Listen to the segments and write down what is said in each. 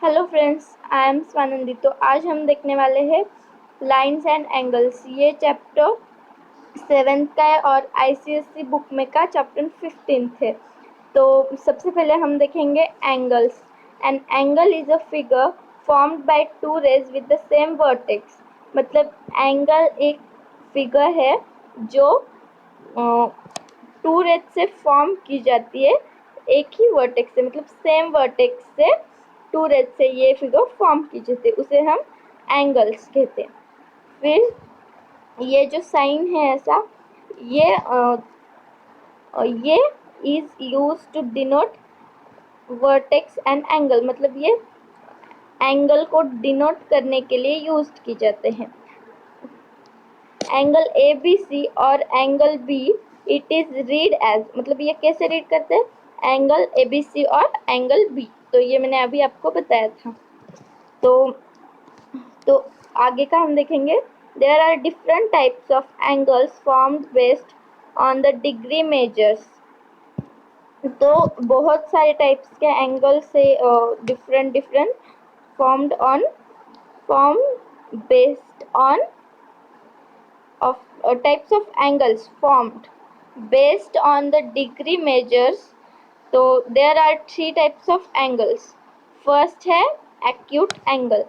Hello friends, I am Swanandi. तो आज हम देखने वाले हैं लाइंस एंड एंगल्स। ये चैप्टर 7th का है और आईसीएसई बुक में का चैप्टर 15th है। तो सबसे पहले हम देखेंगे angles. An angle is a figure formed by two rays with the same vertex. मतलब एंगल एक फिगर है जो टू रेज से फॉर्म की जाती है, एक ही वर्टेक्स से, मतलब सेम वर्टेक्स से टू रेज से ये फिगर फॉर्म की जाती है, उसे हम एंगल्स कहते हैं। फिर ये जो साइन है ऐसा, ये is use to denote vertex and angle. मतलब ये एंगल को डिनोट करने के लिए यूज की जाते हैं। एंगल ए बी सी और angle B it is read as, मतलब ये कैसे रीड करते हैं, एंगल ए बी सी और एंगल बी। तो ये मैंने अभी आपको बताया था। तो आगे का हम देखेंगे। There are different types of angles formed based on the degree measures. तो बहुत सारे टाइप्स के एंगल से different form based on of types of angles formed based on the degree measures. So there are three types of angles. First है acute angle.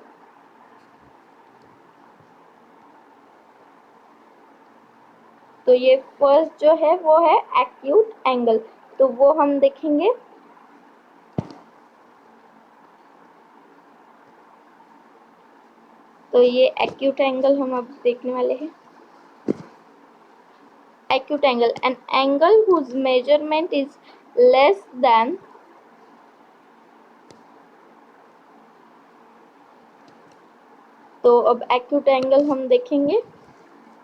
तो ये first जो है वो है acute angle, तो वो हम देखेंगे। तो ये acute angle हम अब देखने वाले हैं। Acute angle, an angle whose measurement is less than तो अब acute angle हम देखेंगे।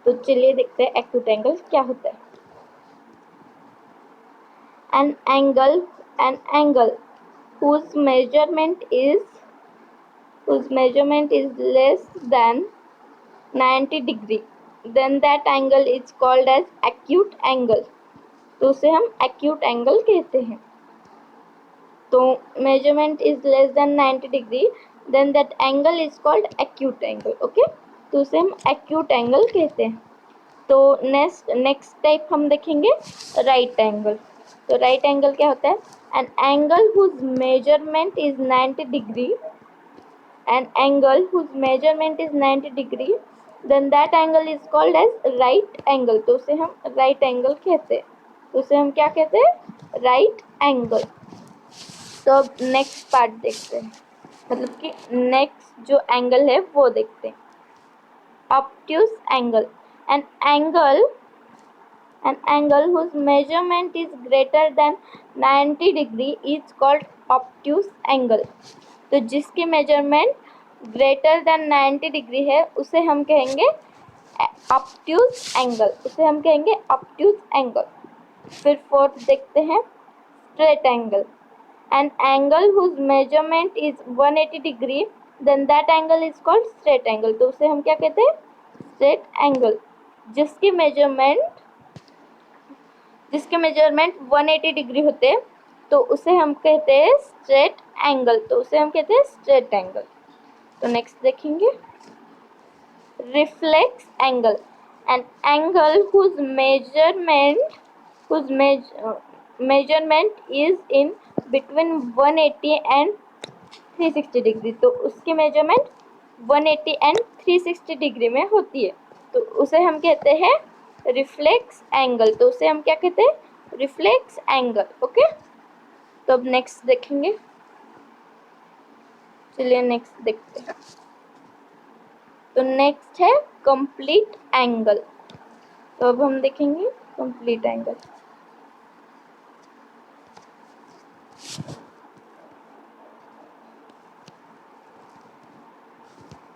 तो चलिए देखते हैं एक्यूट एंगल क्या होता है। an angle whose measurement is less than 90 degree, then that angle is called as acute angle। तो उसे हम acute angle कहते हैं। तो measurement is less than 90 degree, then that angle is called acute angle। Okay, तो उसे हम acute angle कहते हैं। तो नेक्स्ट टाइप हम देखेंगे राइट एंगल। तो राइट एंगल क्या होता है, an angle whose measurement is 90 degree, an angle whose measurement is 90 degree, then that angle is called as right angle. तो उसे हम राइट एंगल कहते हैं। तो उसे हम क्या कहते हैं, राइट एंगल। तो अब नेक्स्ट पार्ट देखते हैं, मतलब कि नेक्स्ट जो एंगल है वो देखते हैं। Obtuse angle, an angle whose measurement is greater than 90 degree is called obtuse angle। तो जिसकी मेजरमेंट ग्रेटर देन 90 डिग्री है उसे हम कहेंगे ऑब्ट्यूज एंगल, उसे हम कहेंगे ऑब्ट्यूज एंगल। फिर फोर्थ देखते हैं straight angle, an angle whose measurement is 180 degree, then that angle is called straight angle। तो उसे हम क्या कहते हैं, स्ट्रेट एंगल। जिसके मेजरमेंट 180 डिग्री होते हैं तो उसे हम कहते हैं स्ट्रेट एंगल। तो उसे हम कहते हैं स्ट्रेट एंगल। तो नेक्स्ट देखेंगे reflex angle, an angle whose measurement is in between 180 and 360 degree. तो उसकी मेजरमेंट 180 एंड 360 डिग्री में होती है, तो उसे हम कहते हैं रिफ्लेक्स एंगल। तो उसे हम क्या कहते हैं, रिफ्लेक्स एंगल। ओके, तो अब नेक्स्ट देखेंगे। चलिए नेक्स्ट देखते हैं। तो नेक्स्ट है कंप्लीट एंगल। तो अब हम देखेंगे कंप्लीट एंगल।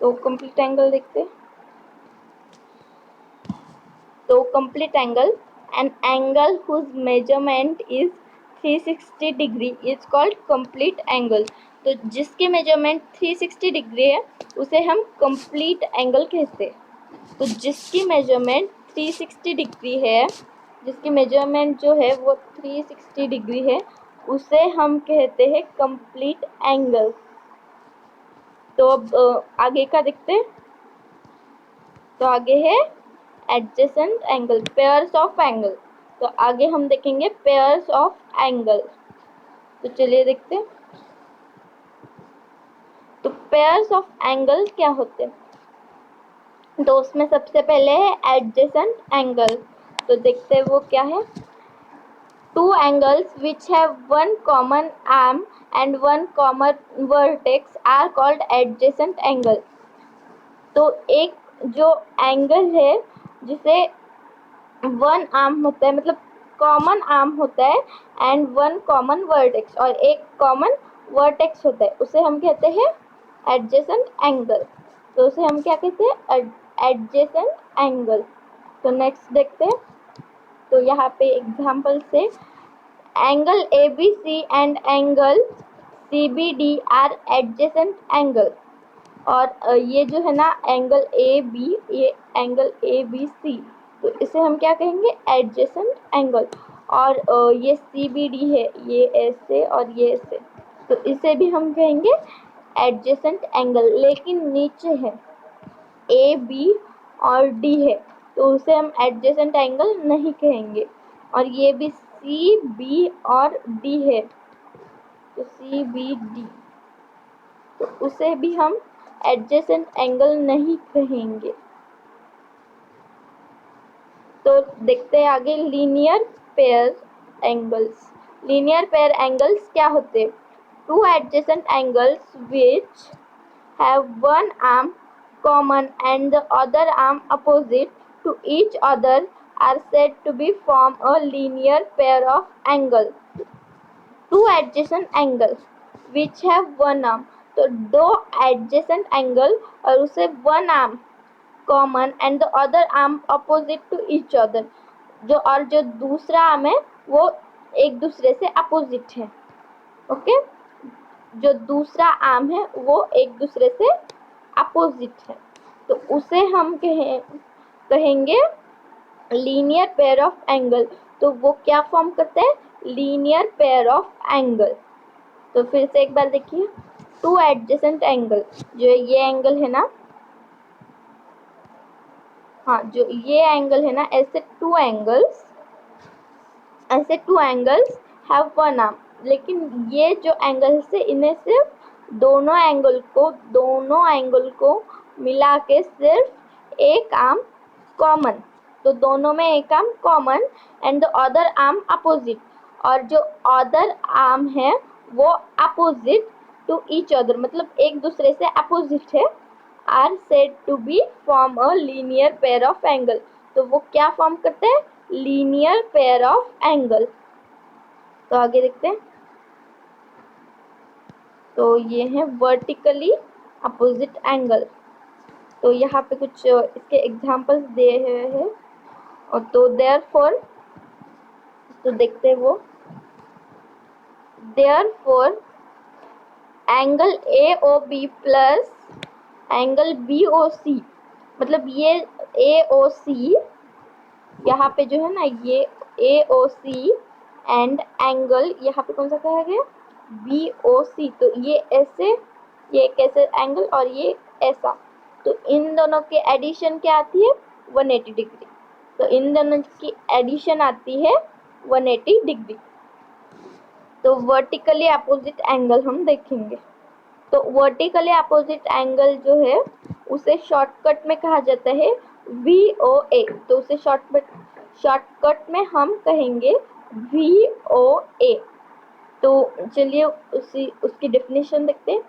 तो कंप्लीट एंगल देखते हैं। तो complete angle, an angle whose measurement is 360 degree is called complete angle. तो जिसकी मेजरमेंट 360 डिग्री है उसे हम कंप्लीट एंगल कहते हैं। तो जिसकी मेजरमेंट 360 डिग्री है, जिसकी मेजरमेंट जो है वो 360 डिग्री है, उसे हम कहते हैं कंप्लीट एंगल। तो अब आगे का देखते हैं। तो आगे है adjacent angle, pairs of angle. तो आगे हम देखेंगे पेयर्स ऑफ एंगल। तो चलिए देखते हैं। तो पेयर्स ऑफ एंगल क्या होते हैं? तो उसमें सबसे पहले है एडजेसेंट एंगल। तो देखते हैं वो क्या है। Two angles which have one common arm and one common vertex are called adjacent angle. तो एक जो एंगल है जिसे वन आर्म होता है, मतलब कॉमन आर्म होता है, एंड वन कॉमन वर्टेक्स, और एक कॉमन वर्टेक्स होता है, उसे हम कहते हैं एडजेसेंट एंगल। तो उसे हम क्या कहते हैं? Adjacent angle. तो नेक्स्ट देखते हैं। तो यहाँ पे एग्जांपल से angle ABC and angle CBD are adjacent angle. और ये जो है ना एंगल AB, ये एंगल ABC, तो इसे हम क्या कहेंगे? Adjacent angle. और ये CBD है, ये ऐसे और ये ऐसे, तो इसे भी हम कहेंगे एडजेसेंट एंगल। लेकिन नीचे है AB और D है, तो उसे हम एडजेसेंट एंगल नहीं कहेंगे। और ये भी CB और D है, तो CBD, तो उसे भी हम एडजेसेंट एंगल नहीं कहेंगे। तो देखते हैं आगे linear pair angles. Linear pair angles क्या होते हैं? Two adjacent angles which have one arm common and the other arm opposite to each other are said to be form a linear pair of angle. Two adjacent angles which have one arm, तो दो adjacent angle और उसे one arm common and the other arm opposite to each other, जो दूसरा arm है वो एक दूसरे से अपोजिट है। ओके, जो दूसरा आर्म है वो एक दूसरे से अपोजिट है, तो उसे हम कहेंगे लीनियर पेयर ऑफ एंगल। तो वो क्या फॉर्म करते हैं? Linear pair of angle. तो फिर से एक बार देखिए। टू एडजेसेंट एंगल, जो ये एंगल है ना, हाँ जो ये एंगल है ना, ऐसे two angles have one arm. लेकिन ये जो एंगल है इन्हें सिर्फ दोनों एंगल को मिला के सिर्फ एक आर्म कॉमन, तो दोनों में एक arm common and the other arm opposite, और जो अदर आर्म है वो अपोजिट टू ईच अदर, मतलब एक दूसरे से अपोजिट है, are said to be form a linear pair of angle. तो वो क्या फॉर्म करते हैं? Linear pair of angle. तो आगे देखते हैं। तो ये है वर्टिकली अपोजिट एंगल। तो यहाँ पे कुछ इसके एग्जांपल्स दिए हुए हैं, और तो देयरफॉर, तो देखते हैं वो। Therefore angle AOB plus angle BOC, मतलब ये AOC, यहाँ पे जो है ना ये AOC एंड एंगल यहाँ पे कौन सा कहा गया? BOC। तो ये ऐसे, ये कैसे एंगल और ये ऐसा, तो इन दोनों के एडिशन क्या आती है? 180 डिग्री। तो इन दोनों की एडिशन आती है 180 डिग्री। तो वर्टिकली अपोजिट एंगल हम देखेंगे। तो वर्टिकली अपोजिट एंगल जो है उसे शॉर्टकट में कहा जाता है VOA। तो उसे शॉर्टकट में हम कहेंगे VOA। तो चलिए उसकी डेफिनेशन देखते हैं।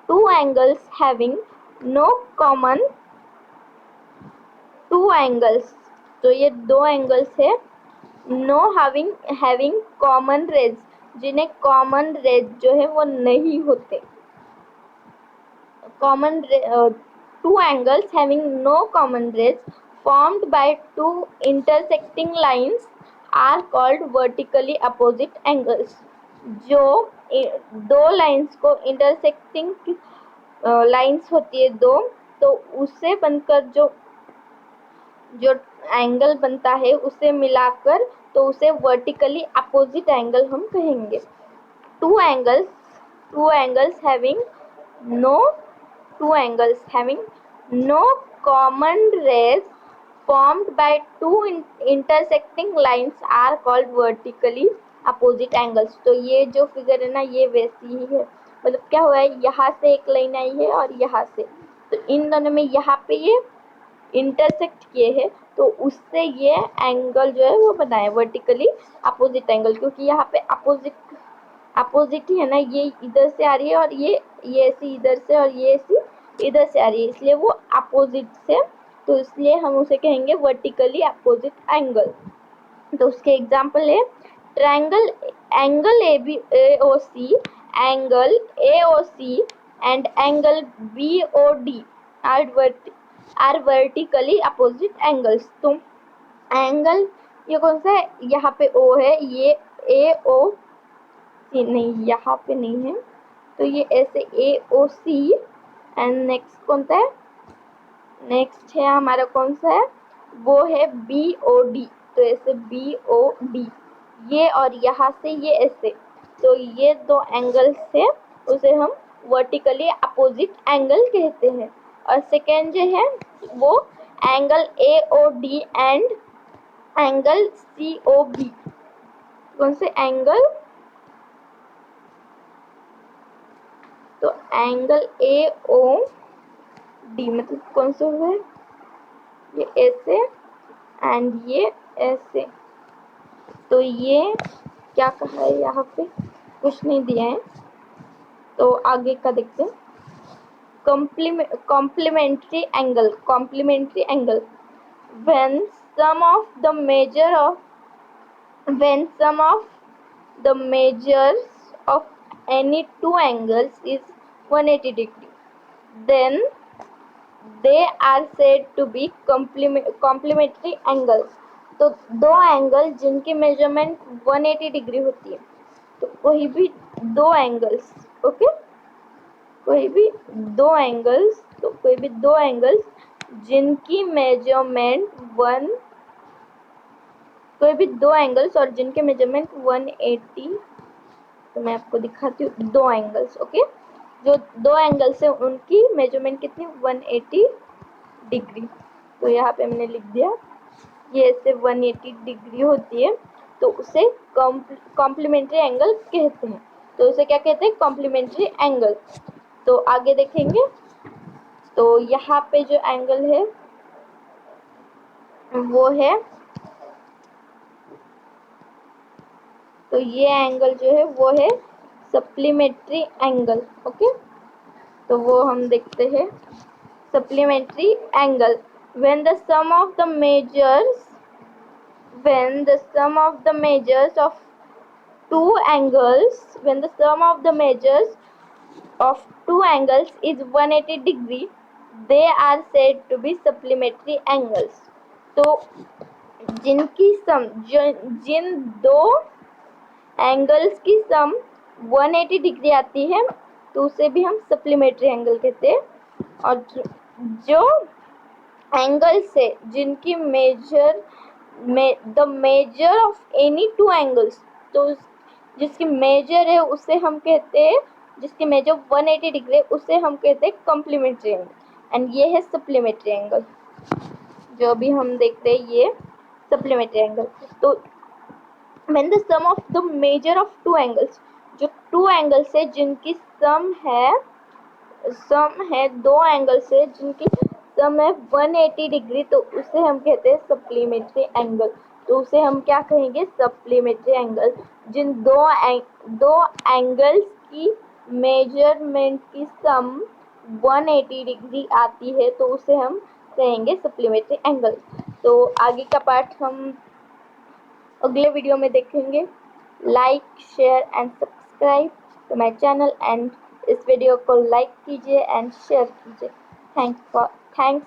Two angles having no common, two angles, तो ये दो एंगल्स है, नो हैविंग कॉमन रेज, जिन्हें कॉमन रेज जो है वो नहीं होते। Two angles having no common rays formed by two intersecting lines are called vertically opposite angles। जो दो लाइंस को इंटरसेक्टिंग लाइंस होती है दो, तो उससे बनकर जो जो एंगल बनता है उसे मिलाकर, तो उसे वर्टिकली अपोजिट एंगल हम कहेंगे। Two angles having no two angles having no common rays formed by two intersecting lines are called vertically opposite angles। तो ये जो फिगर है ना, ये वैसी ही है, मतलब क्या हुआ है, यहाँ से एक लाइन आई है और यहाँ से, तो इन दोनों में यहाँ पे ये इंटरसेक्ट किए हैं, तो उससे ये एंगल जो है वो बना है वर्टिकली अपोजिट एंगल, क्योंकि यहाँ पे अपोजिट ही है ना, ये इधर से आ रही है और ये ऐसी इधर से और ये ऐसी इधर से आ रही है, इसलिए वो अपोजिट से, तो इसलिए हम उसे कहेंगे वर्टिकली अपोजिट एंगल। तो उसके एग्जाम्पल है triangle angle AOC, angle AOC and angle BOD are vertically opposite angles. तो एंगल ये कौन सा है, यहाँ पे O है, ये AOC नहीं, यहाँ पे नहीं है, तो ये ऐसे AOC एंड नेक्स्ट कौन सा है, नेक्स्ट है हमारा कौन सा है, वो है BOD, तो ऐसे BOD, ये और यहाँ से ये ऐसे, तो ये दो एंगल से उसे हम वर्टिकली अपोजिट एंगल कहते हैं। और सेकेंड जो है वो angle AOD and angle COB, कौन से एंगल, तो एंगल AOD मतलब कौन सा हुआ है, ये ऐसे एंड ये ऐसे, तो ये क्या कहा है, यहाँ पे कुछ नहीं दिया है, तो आगे का देखते हैं। Complementary angle, complementary angle when sum of the measures of any two angles is 180 degree, then they are said to be complementary angles। तो दो एंगल जिनकी मेजरमेंट 180 डिग्री होती है, तो कोई भी दो एंगल्स, ओके, कोई भी दो एंगल्स, तो कोई भी दो एंगल्स जिनकी मेजरमेंट कोई भी दो एंगल्स और जिनके मेजरमेंट 180, तो मैं आपको दिखाती हूँ दो एंगल्स, ओके, जो दो एंगल्स है उनकी मेजरमेंट कितनी, 180 डिग्री, तो यहाँ पे मैंने लिख दिया, ये ऐसे 180 डिग्री होती है, तो उसे कॉम्प्लीमेंट्री एंगल कहते हैं। तो उसे क्या कहते हैं, कॉम्प्लीमेंट्री एंगल। तो आगे देखेंगे, तो यहाँ पे जो एंगल है वो है, तो ये एंगल जो है वो है सप्लीमेंट्री एंगल, ओके, तो वो हम देखते हैं supplementary angle when the sum of the measures of two angles is 180 degree, they are said to be supplementary angles। तो जिनकी सम जिन दो एंगल्स की सम 180 डिग्री आती है, तो उसे भी हम सप्लीमेंट्री एंगल कहते हैं। और जो एंगल से जिनकी the measure of any two angles, तो जिसकी मेजर है उसे हम कहते हैं, जिसकी मेजर 180 डिग्री उसे हम कहते हैं कॉम्प्लीमेंट्री एंगल, एंड ये है सप्लीमेंट्री एंगल, जो भी हम देखते हैं ये सप्लीमेंट्री एंगल। तो when the sum of the measure of two angles, जो टू एंगल्स है जिनकी सम है दो एंगल से जिनकी सम है 180 डिग्री, तो उसे हम कहते हैं सप्लीमेंट्री एंगल। तो उसे हम क्या कहेंगे, सप्लीमेंट्री एंगल। जिन दो एंगल्स की मेजरमेंट की सम 180 डिग्री आती है, तो उसे हम कहेंगे सप्लीमेंट्री एंगल। तो आगे का पार्ट हम अगले वीडियो में देखेंगे। Like, share and subscribe to my channel, and इस वीडियो को लाइक कीजिए एंड शेयर कीजिए। थैंक्स